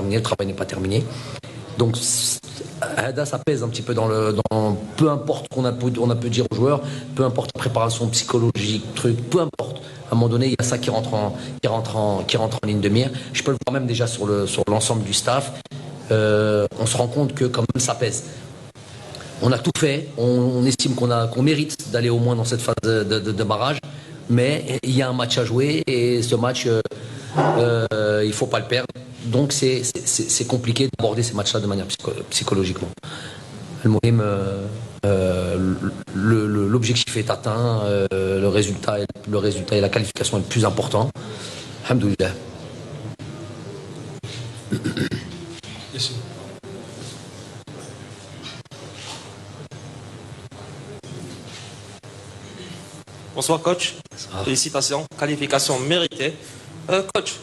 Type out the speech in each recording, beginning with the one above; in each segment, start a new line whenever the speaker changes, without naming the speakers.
terminé, le travail n'est pas terminé. Donc ça pèse un petit peu peu importe qu'on peut dire aux joueurs, peu importe la préparation psychologique, peu importe. À un moment donné, il y a ça qui rentre en ligne de mire. Je peux le voir même déjà sur l'ensemble du staff. On se rend compte que quand même ça pèse. On a tout fait, on estime qu'on mérite d'aller au moins dans cette phase de barrage, mais il y a un match à jouer et ce match, il ne faut pas le perdre. Donc c'est compliqué d'aborder ces matchs-là de manière psychologiquement. L'objectif est atteint, le résultat et la qualification est le plus important. Alhamdoulilah.
Bonsoir coach, félicitations, qualification méritée. Coach,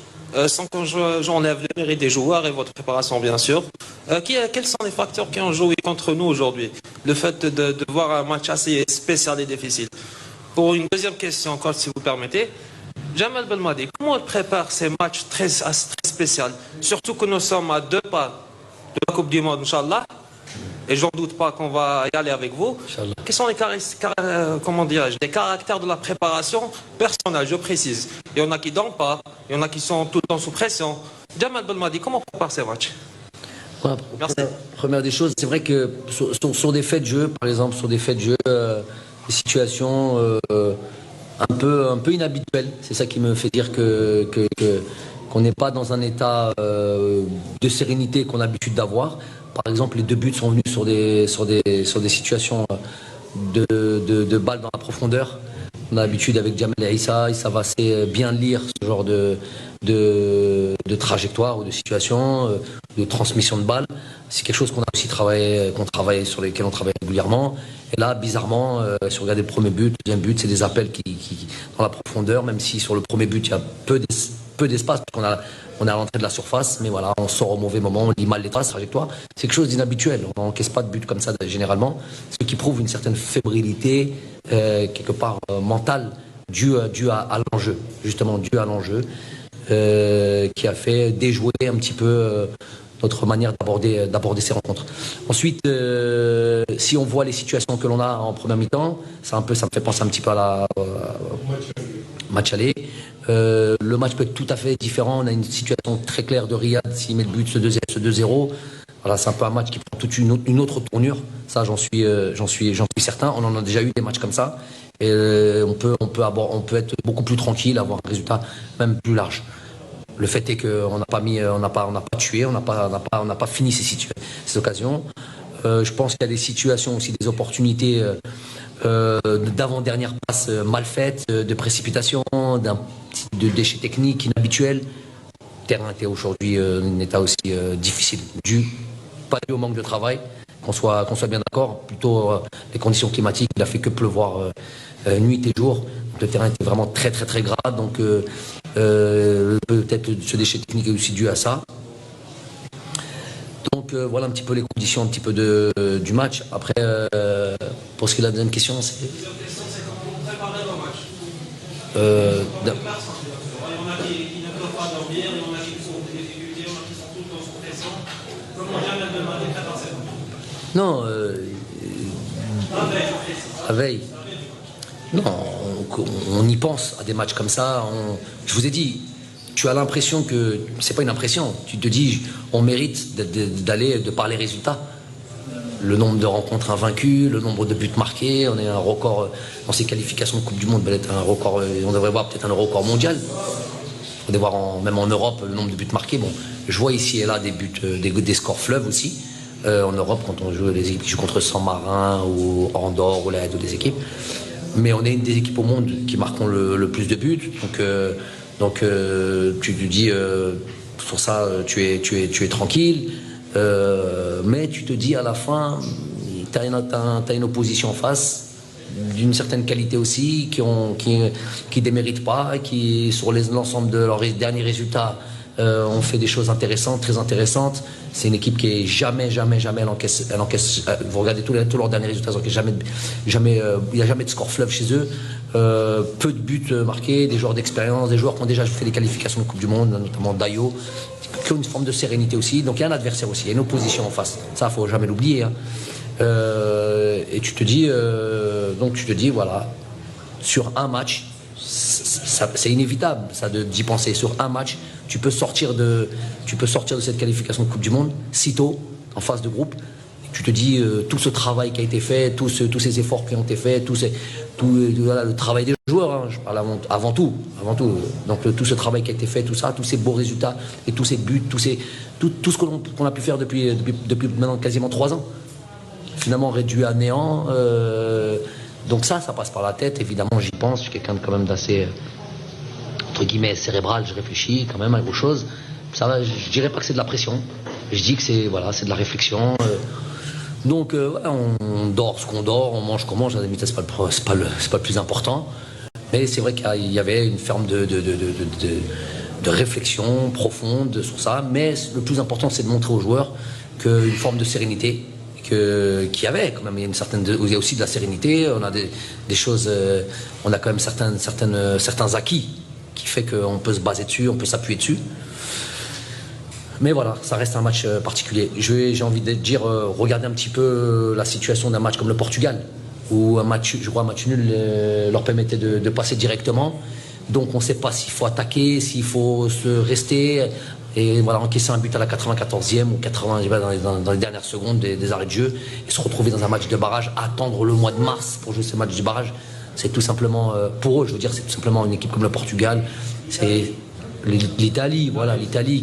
sans que j'enlève le mérite des joueurs et votre préparation bien sûr, quels sont les facteurs qui ont joué contre nous aujourd'hui? Le fait de voir un match assez spécial et difficile. Pour une deuxième question, coach, si vous permettez, Jamal Belmadi, comment il prépare ces matchs très spéciaux? Surtout que nous sommes à 2 pas de la Coupe du Monde, Inch'Allah. Et j'en doute pas qu'on va y aller avec vous. Quels sont les caractères de la préparation personnelle, je précise. Il y en a qui ne dorment pas, il y en a qui sont tout le temps sous pression. Jamal Belmadi, comment on prépare ces matchs?
Merci. Première des choses, c'est vrai que sur des faits de jeu, par exemple, sur des faits de jeu, des situations un peu inhabituelles, c'est ça qui me fait dire qu'on n'est pas dans un état de sérénité qu'on a l'habitude d'avoir. Par exemple, les 2 buts sont venus sur des situations de balles dans la profondeur. On a l'habitude avec Jamel et Issa, il savent assez bien lire ce genre de trajectoire ou de situation, de transmission de balles. C'est quelque chose qu'on a aussi sur lesquels on travaille régulièrement. Et là, bizarrement, si on regarde le premier but, le deuxième but, c'est des appels qui dans la profondeur, même si sur le premier but, il y a peu d'espace, parce qu'on est à l'entrée de la surface, mais voilà, on sort au mauvais moment, on lit mal les traces, trajectoire. C'est quelque chose d'inhabituel. On n'encaisse pas de but comme ça généralement, ce qui prouve une certaine fébrilité, quelque part mentale, due à l'enjeu, justement due à l'enjeu, qui a fait déjouer un petit peu notre manière d'aborder ces rencontres. Ensuite, si on voit les situations que l'on a en première mi-temps, ça me fait penser un petit peu à la match aller. Le match peut être tout à fait différent. On a une situation très claire de Riyad, s'il met le but, ce 2-0. Voilà, c'est un peu un match qui prend toute une autre tournure. Ça, j'en suis certain. On en a déjà eu des matchs comme ça. Et on peut être beaucoup plus tranquille, avoir un résultat même plus large. Le fait est qu'on n'a pas tué, on n'a pas fini ces occasions. Je pense qu'il y a des situations aussi, des opportunités d'avant-dernière passe mal faite, de précipitation, de déchets techniques inhabituels. Le terrain était aujourd'hui un état aussi difficile, pas dû au manque de travail, qu'on soit bien d'accord, plutôt les conditions climatiques, il a fait que pleuvoir nuit et jour. Le terrain était vraiment très très très gras, donc peut-être ce déchet technique est aussi dû à ça. Donc voilà un petit peu les conditions un petit peu du match. Après, pour ce qui est de la deuxième question, c'est...
comment préparer le match.
Il
y en a qui ne peuvent pas dormir, il y en a qui sont en difficulté, il y en a qui sont tout le temps sous pression. Comment Jamal Belmadi prépare ces matchs?
Non, la veille. Non, on y pense à des matchs comme ça. Je vous ai dit, tu as l'impression que... C'est pas une impression. Tu te dis, on mérite d'aller de par les résultats. Le nombre de rencontres invaincues, le nombre de buts marqués. On est un record dans ces qualifications de Coupe du Monde. Un record, on devrait voir peut-être un record mondial. On devrait voir même en Europe le nombre de buts marqués. Bon, je vois ici et là des buts, des scores fleuves aussi. En Europe, quand on joue les équipes qui jouent contre Saint-Marin ou Andorre ou des équipes. Mais on est une des équipes au monde qui marquons le plus de buts. Donc tu te dis, sur ça, tu es tranquille. Mais tu te dis à la fin, tu as une opposition en face, d'une certaine qualité aussi, qui déméritent pas, qui, sur l'ensemble de leurs derniers résultats, ont fait des choses intéressantes, très intéressantes. C'est une équipe qui est jamais elle encaisse. Vous regardez tous leurs derniers résultats, il n'y a jamais de score fleuve chez eux. peu de buts marqués, des joueurs d'expérience, des joueurs qui ont déjà fait les qualifications de Coupe du Monde, notamment Dayo, qui ont une forme de sérénité aussi. Donc il y a un adversaire aussi, il y a une opposition en face. Ça, il ne faut jamais l'oublier. Hein. Et tu te dis, voilà, sur un match, c'est inévitable ça d'y penser. Sur un match, tu peux sortir de cette qualification de Coupe du Monde si tôt, en phase de groupe. Tu te dis tout ce travail qui a été fait, tous ces efforts qui ont été faits, voilà, le travail des joueurs, hein, je parle avant tout. Donc tout ce travail qui a été fait, tout ça, tous ces beaux résultats et tous ces buts, tout ce qu'on a pu faire depuis maintenant quasiment 3 ans, finalement réduit à néant. Donc ça passe par la tête, évidemment, j'y pense. Je suis quelqu'un de quand même d'assez, entre guillemets, cérébral, je réfléchis quand même à aux choses. Ça va, je dirais pas que c'est de la pression, je dis que c'est de la réflexion. Donc on dort ce qu'on dort, on mange ce qu'on mange, à la limite c'est pas le plus important. Mais c'est vrai qu'il y avait une forme de réflexion profonde sur ça. Mais le plus important, c'est de montrer aux joueurs qu'une forme de sérénité qu'il y avait quand même. Il y a aussi de la sérénité, on a des choses, on a quand même certains acquis qui fait qu'on peut se baser dessus, on peut s'appuyer dessus. Mais voilà, ça reste un match particulier. J'ai envie de dire, regardez un petit peu la situation d'un match comme le Portugal, où un match nul leur permettait de passer directement. Donc on ne sait pas s'il faut attaquer, s'il faut se rester, et voilà, encaisser un but à la 94e ou 80 dans les dernières secondes des arrêts de jeu, et se retrouver dans un match de barrage, attendre le mois de mars pour jouer ce match de barrage. C'est tout simplement, pour eux, je veux dire, c'est tout simplement une équipe comme le Portugal. C'est l'Italie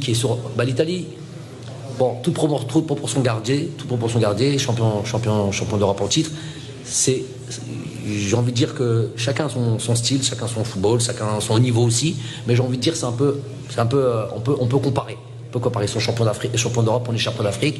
qui est sur. L'Italie, bon, toute proportion gardée, champion d'Europe en titre. J'ai envie de dire que chacun son style, chacun son football, chacun son niveau aussi. Mais j'ai envie de dire c'est un peu, on peut comparer. On peut comparer son champion d'Afrique et champion d'Europe, on est champion d'Afrique.